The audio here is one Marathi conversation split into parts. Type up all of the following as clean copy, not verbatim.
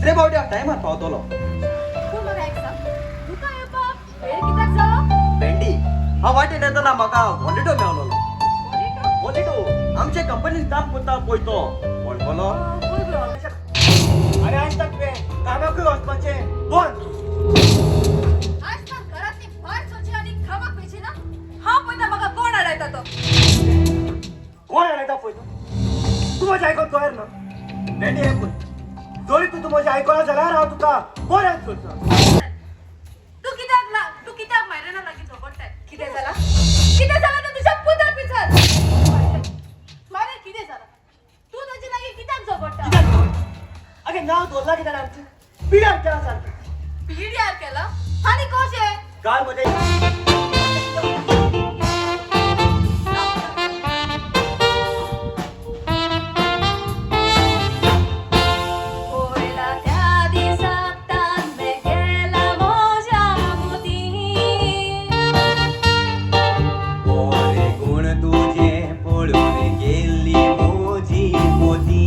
रे बावड्या टायमार पावतलो तू मला एक सांग तुका हे बाप वेळ कित्याक जालो भेंडी हा वाटेन येतना म्हाका वॉलिटो मेवलोलो बोलिटो वॉलिटो आमचे कंपनीन काम करता पळय तो वळखलो अरे आज तक वे कामाकूय वचपाचें बोल आज तर घरातली भार सोची आणि खामाक पेची ना हा पयता म्हाका कोण आडायता तो कोण आणायचा पळय तू माझे आयकोन कळर ना भेंडी हे कोण जरी तू माझे आयकोना जाल्यार हांव तुका बरेंच करता तू कित्याक मायरेना लागीं झगडटाय कितें जाला तर तुझ्या पुताक विचार मारे कितें जाला तू ताचे लागीं कित्याक झगडटा कित्याक आगे नांव दवरला कित्याक आमचें पिड्यार केला सारकें पिड्यार केला आनी कशें काल म्हजे होयला त्या दिसाक तान्ने गेला मोज्या मोती बरे गुण तुझे पळून गेली मोजी मोती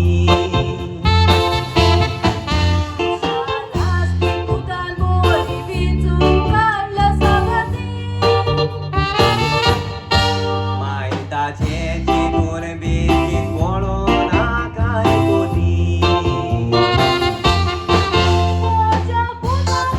सालास्ती पुतान बोली विचून काडला सगळी मायताचे जिनूर बेगीन पळोन आकाय पोती मोज्या पुताक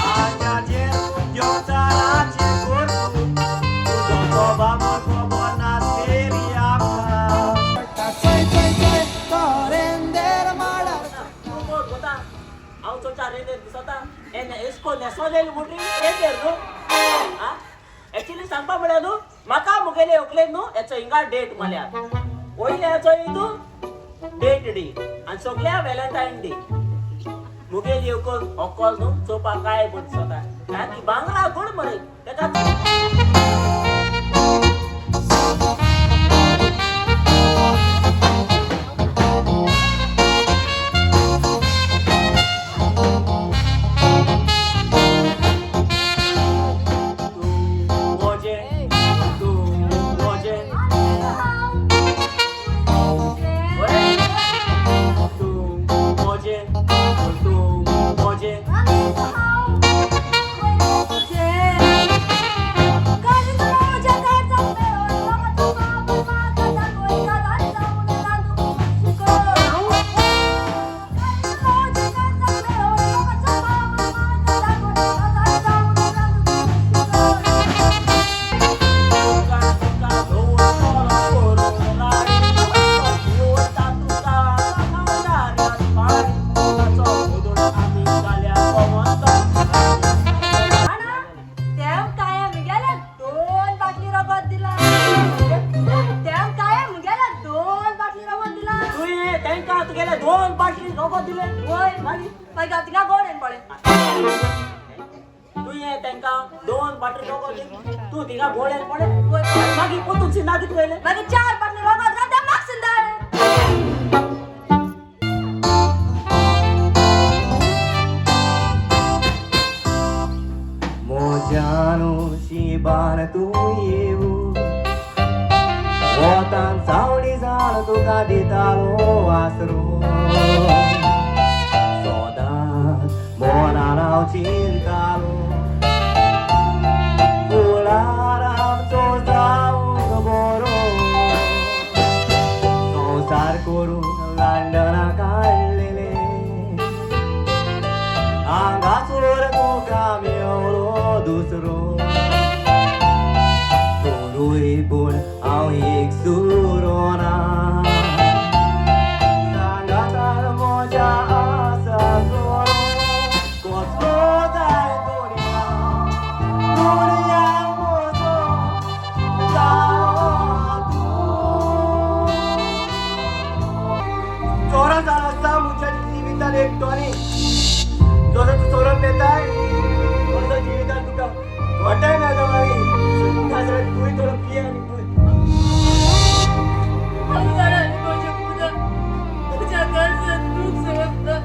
आजाचे उद्योगाचे कोरतू तुझो स्वभाव खबर नासलेली आमकां हांव चोचा रेंदेर दिसता एस्को नेसोलेली मुटरी रेंदेर न्हू एक्चुअली सांगपा म्हळ्यार न्हू म्हाका मुगेले व्हंकलेक न्हू हेचो हिंगा डेट म्हळ्यार पयले हेचो हिंदू डेट डे आनी सगळ्या व्हॅलेंटायन डे मुगेली येवकून होकल न्हू चोवपा काय बट दिसता कारण की बांगडा गोड मरे तेका तुगेले 2 बाटली नको दिले तिका गोडेन पडे तू ये तेंका 2 बाटली नको दिले तू तिका गोळ्यान पडे मागीर पोतून नादीत वयले मागीर 4 बाटली रोगत रावता म्हाक सिंदाळे मोजानो शिबान तू येऊ वतान सावळी जाण तुका दितालो आसरो सोदांच मोनान हांव चिंतालो फुलार आमचो जावंक बरो संवसार करून लंडना काडलेले आंगासोर तुका मेवलो दुसरो तोरूय पूण हांव एक सुरो ना सांगातार म्हज्या आसा सोरो कसलो जाय दुनिया म्हजो जावं तूं चोरा जालो आसता मुच्या जिवितान एक टॉनी जसो तूं चोरून येताय तसो जिवितान तुका घोटाय मेळटा मागीर तुय थोडो पिये आनी पळय अंगारानी म्हजे पुता तुज्या गरजेन दूख सोदता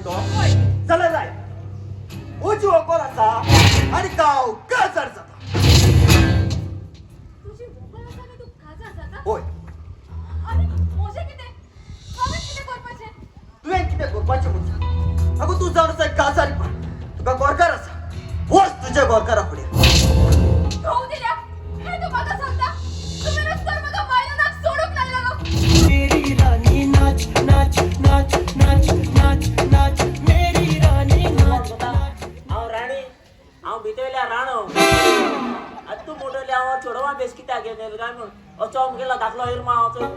वयतो चला जाय उजवो कोण आसा आनी गांव काजार जाता तुझी भोकळ आसा आनी तू काजार जाता होय आनी मोजे कितें हांवें कितें करपाचें तुवें कितें करपाचें म्हणजे आगो तूं जावन आसा काजारी पण तुका गोरकार आसा वच तुज्या गोरकारा फुडें होऊ दिल्या हे तू म्हाका सांगता तुम्ही रस्त्यावर म्हाका मायनाक सोडूंक लागलो मेरी रानी नाच नाच नाच नाच नाच नाच मेरी रानी नाच नाच हांव राणी हांव भितरल्या राणो आतां तूं मोटरल्या हांव चेडवा बेस कित्याक घेवन काय म्हूण असो मुगेलो दाखलो हिरमा वचून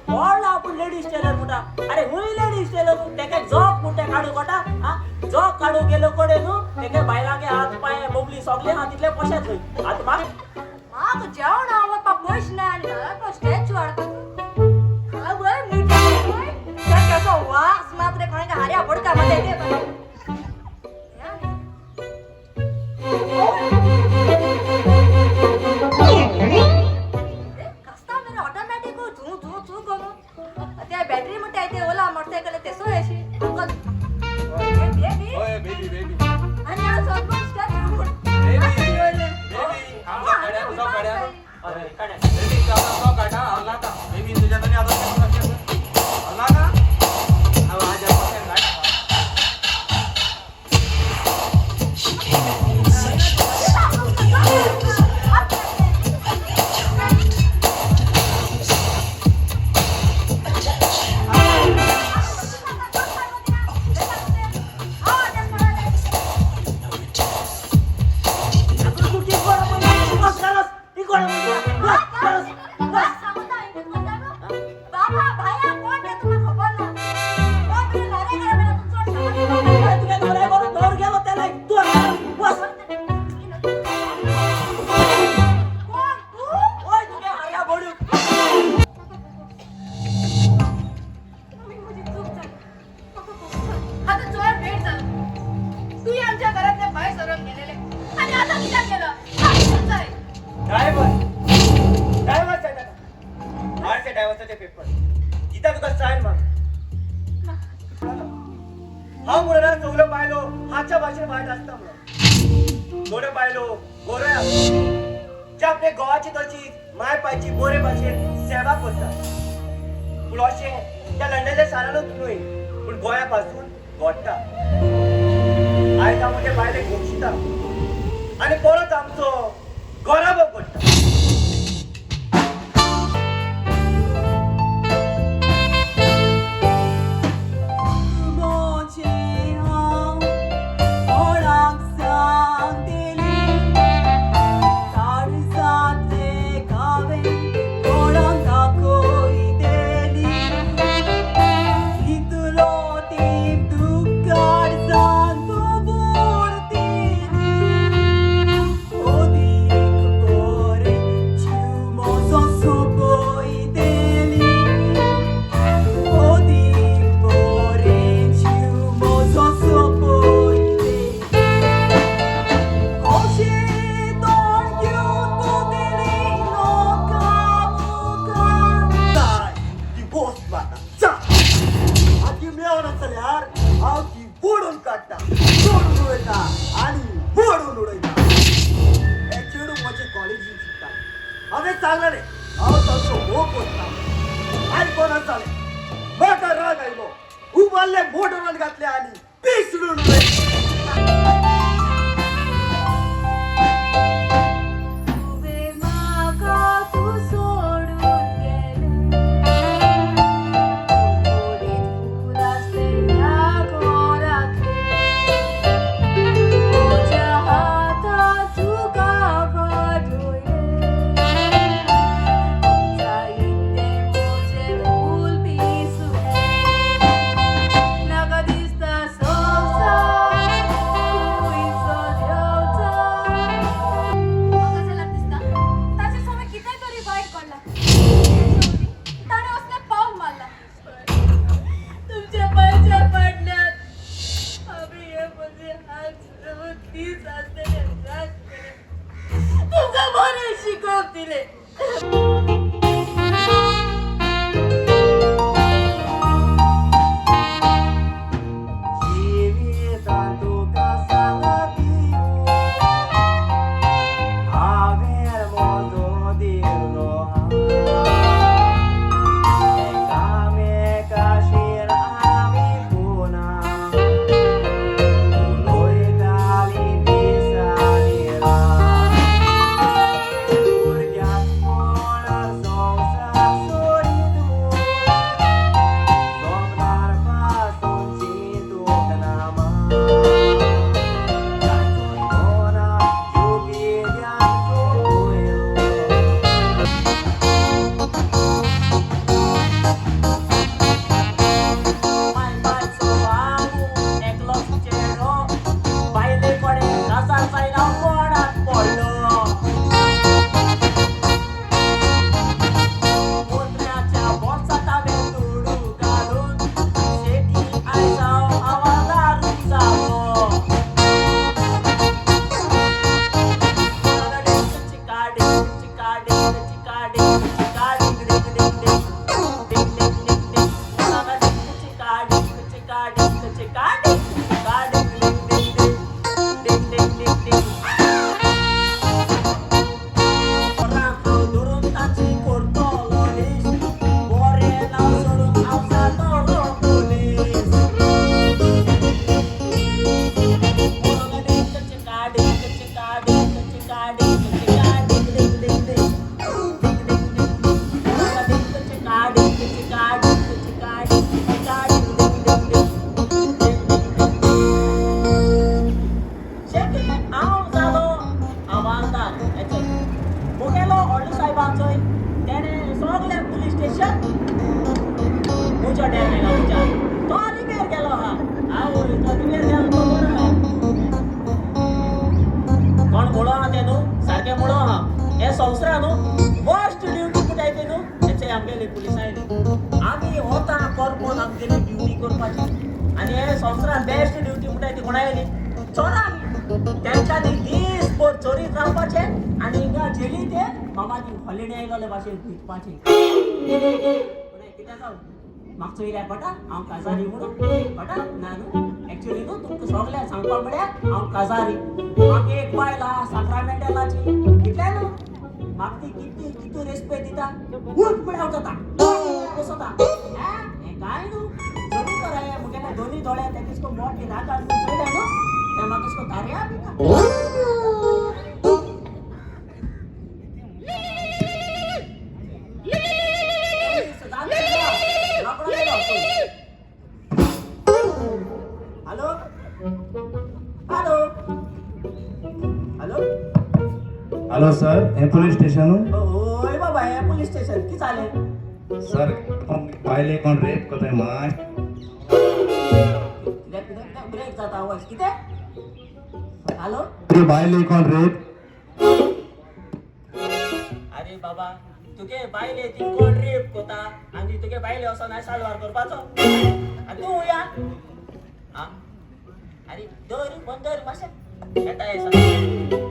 व्हडलो आपूण लेडीज टेलर म्हणटा अरे हुंय लेडीज टेलर तेका जॉब म्हणटा काडू कोटा हा जॉब काडू गेलो कडेन न्हू तेका बायलांगे हात पांय मोबली सगळे हात तितले पशेच खंय आतां म्हाका जेवण आवडपाक पयशे ना आनी घरात स्टॅच्यू हाडपाक आवय मिठाई त्या केसो वास मात्र कोणाक हार्या पडका मध्ये ते कस्ता मेरा ऑटोमॅटिक तू तू तू करू त्या बॅटरी म्हणते ते ओला मोटरसायकल तेसो येशी बेबी ओय बेबी बेबी आणि आज सगळं स्टॅच्यू आमचा कड्या तुझा कड्या अरे काढ्या बेबी काढा काढा आला का बेबी तुझ्या तरी आता आला का आवाज आपण गाडा ड्रायव्हरचे पेपर इथं तुका सायन माग हा मुलाला चौलं पाहिलो हाच्या भाषेत वाईट असता म्हणून गोडे पाहिलो गोरे जे आपले गोवाची तशी माय पायची बोरे भाषेत सेवा करतात पूण अशें त्या लंडनच्या शारानूच न्हय पूण गोंयापासून घडटा आयज हांव म्हजे बायलेक घोशिता आनी परत आमचो घोराबो करता मोटर घातले आणि पिसडून करपाची आणि हे संवसारान बेस्ट ड्युटी म्हणटा ती कोणा येयली चोरांनी तेंच्यांनी दीस भर चोरीत रावपाचे आनी हिंगा जेली ते मामाची हॉलिडे आयलोले भाशेन भिजपाची कित्याक जावन म्हाका चोयल्यार पटा हांव काजारी म्हणून पटा ना न्हू एक्चुअली न्हू तुमकां सगळ्यांक सांगपा म्हळ्यार हांव काजारी म्हाका एक बायल आहा साक्रामेंटलाची कितले न्हू म्हाका ती कितू रेस्पेद दिता उठ म्हळ्यार उठता बसता हें काय न्हू जरूर तर हे मुगेले दोनी दोळे ते किसको मोठे नाका चोयले न्हू ते म्हाका किसको तारया hello hello hello hello sir हे पुलिस स्टेशन ओय बाबा हे पुलिस स्टेशन कितें जालें सर बायले कोण रेप कोताय माय कितें ब्रेक जाता आवाज कितें हॅलो तुगे बायले कोण रेप अरे बाबा तुगे बायले ती कोण रेप कोता आनी तुगे बायले असो नाय सालवार करपाचो आनी तूं या आ अरे दर बंदर मातशें येता हे सगळें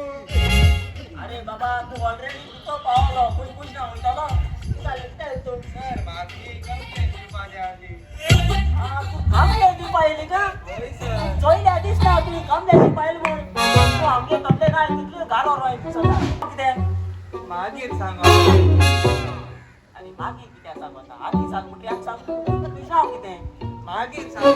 अरे बाबा तू ऑलरेडी तो पावलो कुछ कुछ ना वयतलो कितें तू सर मागणी कंप्लेंट दिवपाची आली तू कंप्लेंट दिवपायली का चोयल्या दिसता तू कंप्लेंट दिवपायली म्हूण तू आमगे कंप्लेंट आय तितले घालो रोय तू सदा कितें मागीर सांग आनी मागीर कितें सांगता आधी सांग म्हटल्यार सांग तुजें नांव कितें मागीर सांग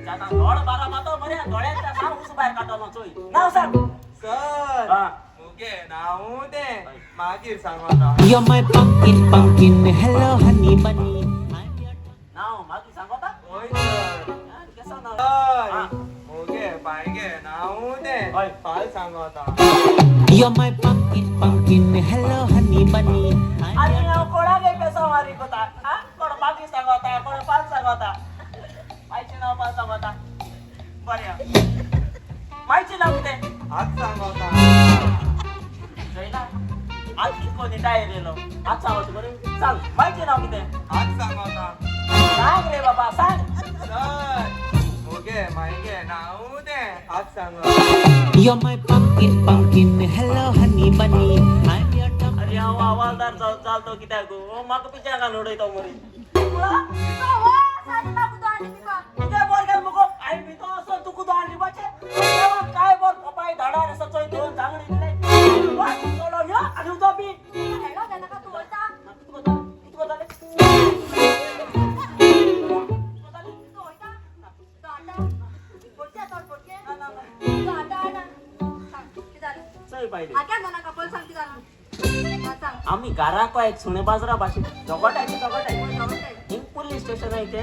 जाता दोळ बारा मातो बरे दोळ्यांच्या सार उस भायर काडटलो चोय नांव सांग सर हा मुगे नाव दे मागीर सांगता You're my pumpkin, pumpkin, hello honey bunny. नाव मागीर सांगता होय सर केसो नाव सर हा मुगे बायगे नाव दे होय. फाल सांगता You're my pumpkin, pumpkin, hello honey bunny. आणि नाव कोणागे पेसो मारी कोता हा कोण मागीर सांगता कोण पाल सांगता मायचे नाव पाल सांगता बरें मायचे नाव कितें आज सांगता जयला आज कितको निटाय येयलो आज सांगता बरें सांग मायचे नाव कितें आज सांगता सांग रे बाबा सांग सर मुगे मायगे नाव दे आज सांगता You're my pumpkin, pumpkin, hello honey bunny. I'm your dumb. अरे हांव हवालदार चालतो कित्याक म्हाका पिच्या घालून उडयतो मरे कितें बोर गेल मुगो हांवें भितो असो तुका दोन लिबाचे काय बोर कपाय धाडार असो चोय दोन जांगडी दिले वाट चलो यो आनी उदो बी चल पायले आम्ही घराको एक सुणे बाजरा भाशेन झगटायची हिंग पुलीस स्टेशन आहे ते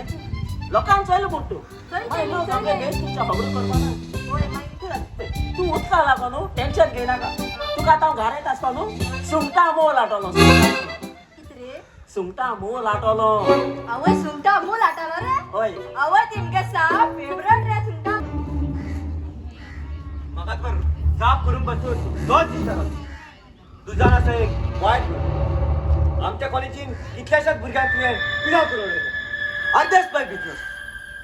लोकांक चोयलो बुट्टू तुमच्या खबर करपाना तू उदका लागो न्हू टेन्शन घेयनाका तुका आतां हांव घरा येता आसता न्हू सुंगटां मोव लाटलो सुंगटां मोव लाटलो आवय सुंगटा मूल आटालो रे होय आवय तिमगे सा फेवरेट रे सुंगटा म्हाका कर साफ करून बसून दोन दीस जालो तू जाण आसा एक वायट भुरगो. आमच्या कॉलेजीन कितल्याशाच भुरग्यांक तुवें पिडाव करून उडयलो अर्देच पाय भितलो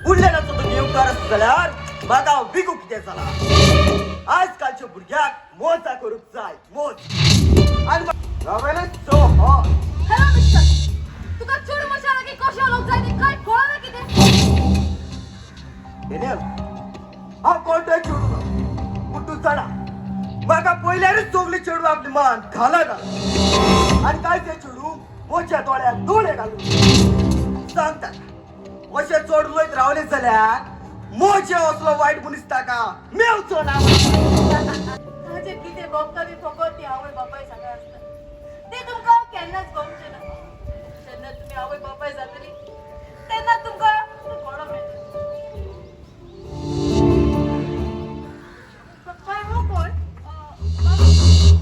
बुडले नाचो तो येवकार आसता जाल्यार म्हाका हांव बिगू कितें जाला आजकालच्या भुरग्याक मोजा करूंक जाय मोज आनी रावेले सो हो हॅलो मिस्टर तुका चूर मशाला की कशा लोक जाय ते काय कळना कितें डेनियल हांव कोणतोय चेडू पूण तूं जाणा म्हाका पयल्यारूच चोगली चेडू आपली मान घालना आनी काय ते चेडू म्हज्या दोळ्याक दोळे घालून सांगता अशें चड उलयत रावले जाल्यार म्हजे असलो वायट मनीस ताका मेवचो ना ताजे कितें भोगता बी फकत ती आवय बापाय सांगा आसता ते तुमकां केन्नाच गमचें ना जेन्ना तुमी आवय बापाय जातली तेन्ना तुमकां कोणा मेळटा काय हो कोण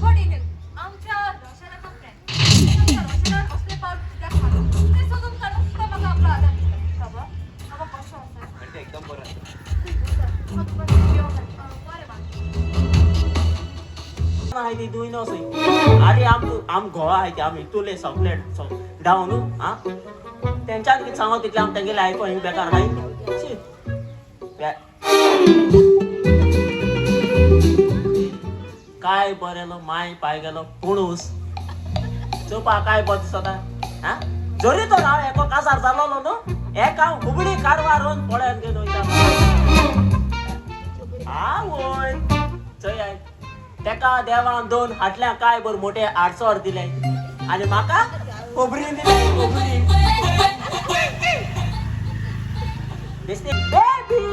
हो डेनियल आमच्या रोशनाचा फ्रेंड आमच्या रोशनान असले पावल कित्याक मारलो ते सोदून काडून तुका म्हाका आपलो आदार दिता बाबा बाबा कशें आसा एकदम बरो बरें ती दुई नो सई आधी आम गोवा आहे ते आम्ही तुले चॉकलेट डाऊन हा त्यांच्यात किती सांगू तिथले आम त्यांगेले ऐकू हिंग बेकार नाही शी. काय बरेलो माय पाय गेलो पुणूस चोपा काय बस होता हा जरी तो नाव एको काजार जालो नो एका हुबडी कारवारून पळ्यात गेलो हा वय चय आहे तेका देवान 2 हाटल्या काय बर मोठे 800 दिले आणि माका कोबरी दिली कोबरी दिसते बेबी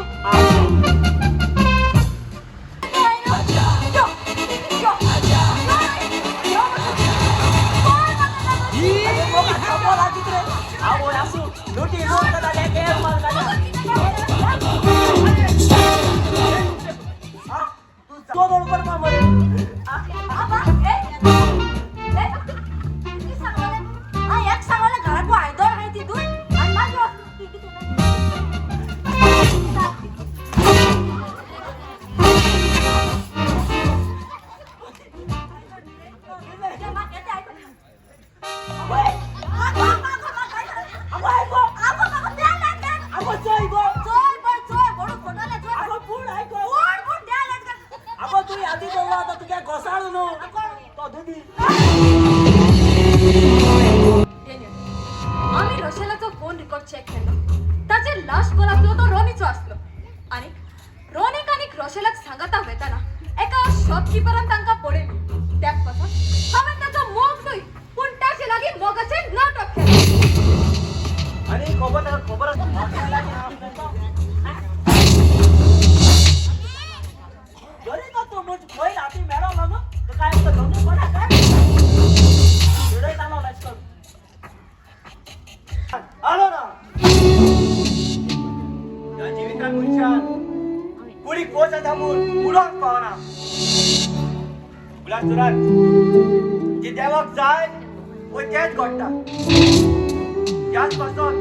आम्ही रोशेलाचो फोन रेकॉर्ड चेक केलो ताचे लास्ट कॉल असलो तो रोनीचो असलो आणि रोनीक आणि रोशेलाक सांगता वेताना एका शॉपकीपरान तांका पळयलो त्याच पासून हांवें ताचो मोग न्हय पूण ताचे लागीं मोगाचे नाटक केलें आणि खबर जरी तो तो मुझ बैल हाती मेळवला ना तर काय तर दोन्ही पडा काय व्हिडिओ चालवला लाईक आलो ना या जीवितान मनशान कुडी कोचा थांबून उडोंक पावना उलास सुरात जे देवाक जाय पळय तेच घडटा याच पासून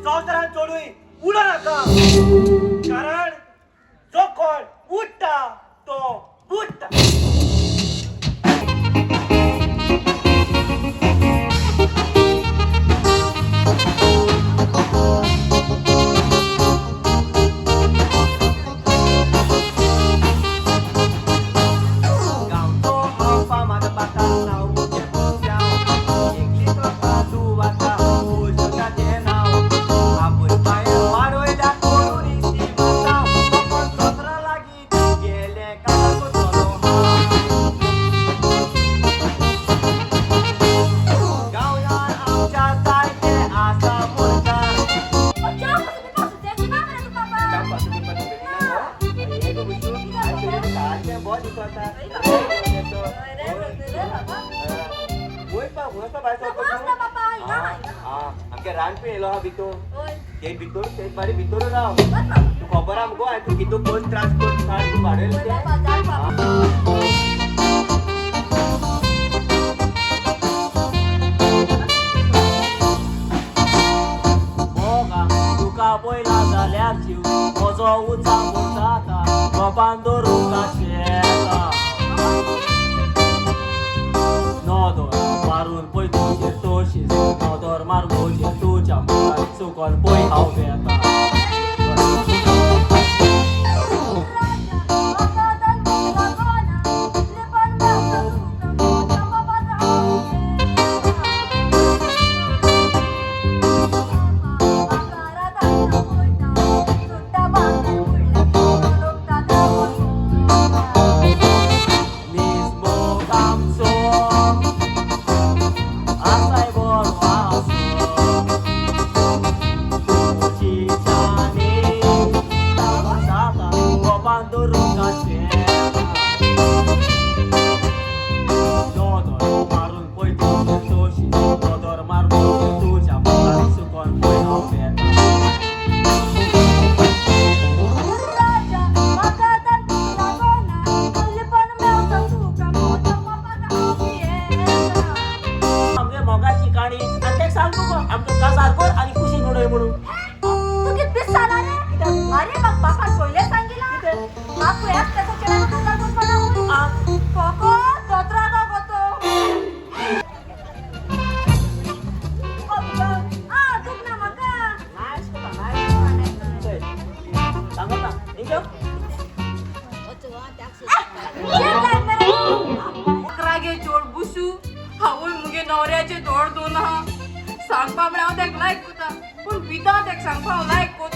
संवसारान चोडूय उडो नाका कारण जो कोण उठता तो बुडटा रान पिलो हा भितर ते भितर ते बारी भितर राव तू खबर आमको आय तू कितू कोण त्रास कोण सार तू वाडयलो मोगा तुका पयला जाल्यार जीव म्हजो उचा म्हूण जाता गोपान दवरूंक शेता नोदोर मारून पळय तुजेर तोशीस नोदोर मार म्हजेर तुज्या मुखार चुकोन पळय हांव वेता अरे मग बापा पहिले सांगितलं हा प्रयास त्याचा चेहरा तुला कोण कोको दोन हा सांगपा म्हळ्यार हांव तेका लायक कोता पूण भितर तेका सांगपा हांव लायक कोत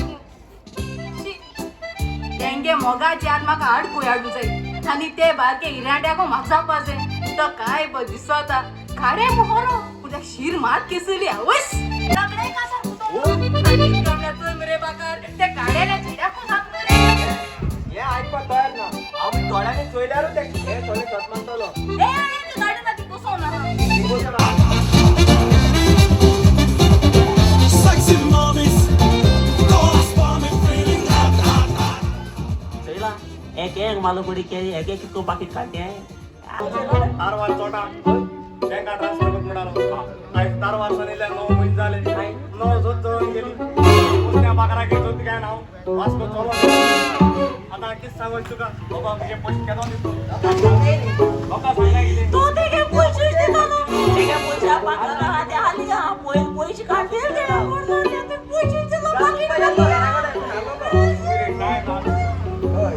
तेंगे मोगाची आत म्हाका आडकूय हाडूं जाय आनी ते बारके हिराड्याको म्हाका जावपा जाय तो काय बो दिसता खाडे मोहरो उद्या शीर मात केसली आवस लागले का सांगतो मरे बाकार ते काड्याला छिड्याको सांगतो रे हे आयकपा तयार ना हांव थोड्यांनी चोयल्यारूच ते हे थोडे सत म्हणटलो ए तू गाडी ती कसो ना Sexy mommies, cause for me feeling hot, hot, hot. चोयला एक एक मालुपडी केली एक एक कितको पाकीट काढते तारवार चोटा बँका ट्रान्सफर करत म्हणालो आज तारवार सनेल्या 9 महिने झाले 9 जोत जळून गेली उसल्या बाकरा घेतो काय नाव वास्को चोलो आता किस सांगू तुका बाबा म्हणजे पैसे केदो दिसतो बाबा सांगा गेले तू ते पैसे देतो ना ते पैसे पाकला हाते हाली हा पैसे काढते ते पैसे दिलो पाकीट काय होय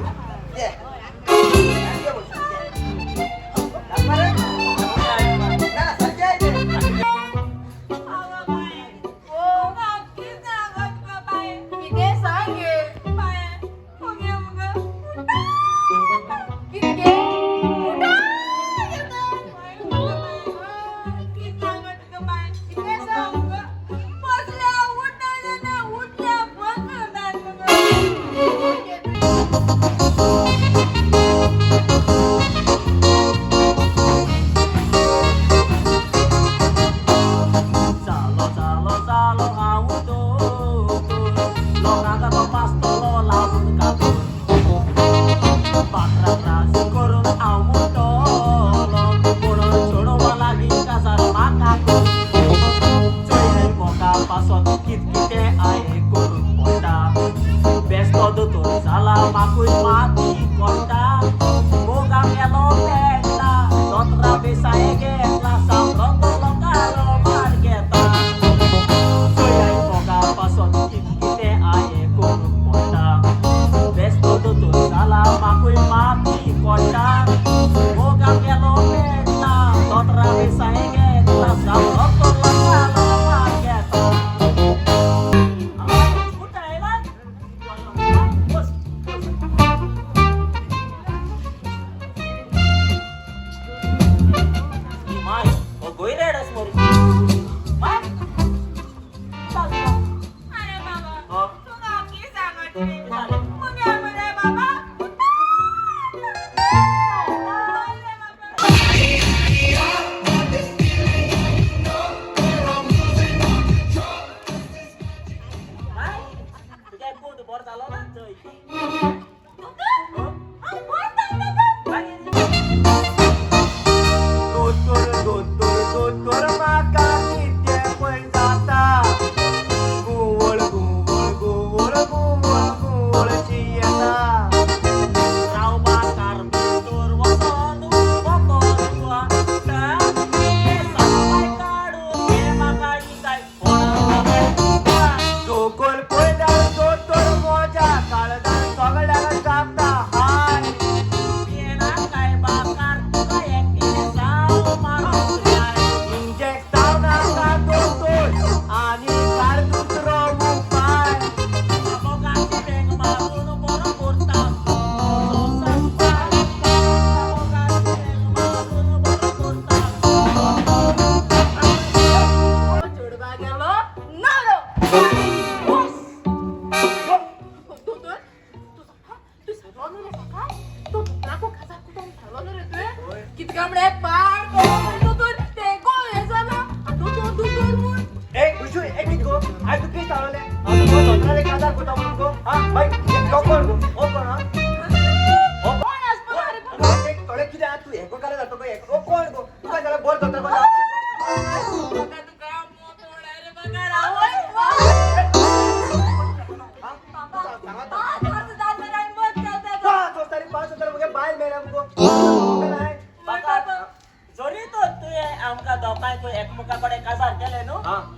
ये आमका दोकांक एकमेकाकडे काजार केले न्हू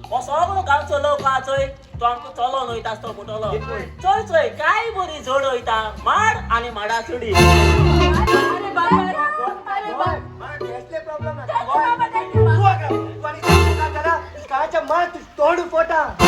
हो सगळो गांवचो लोक हा चोय तो आमकां चलोन वयता तो मुटलो चोय चोय काय बरी जोड वयता माड आनी माडा चुडी अरे बाबा अरे बाबा प्रॉब्लेम तोंड फोटा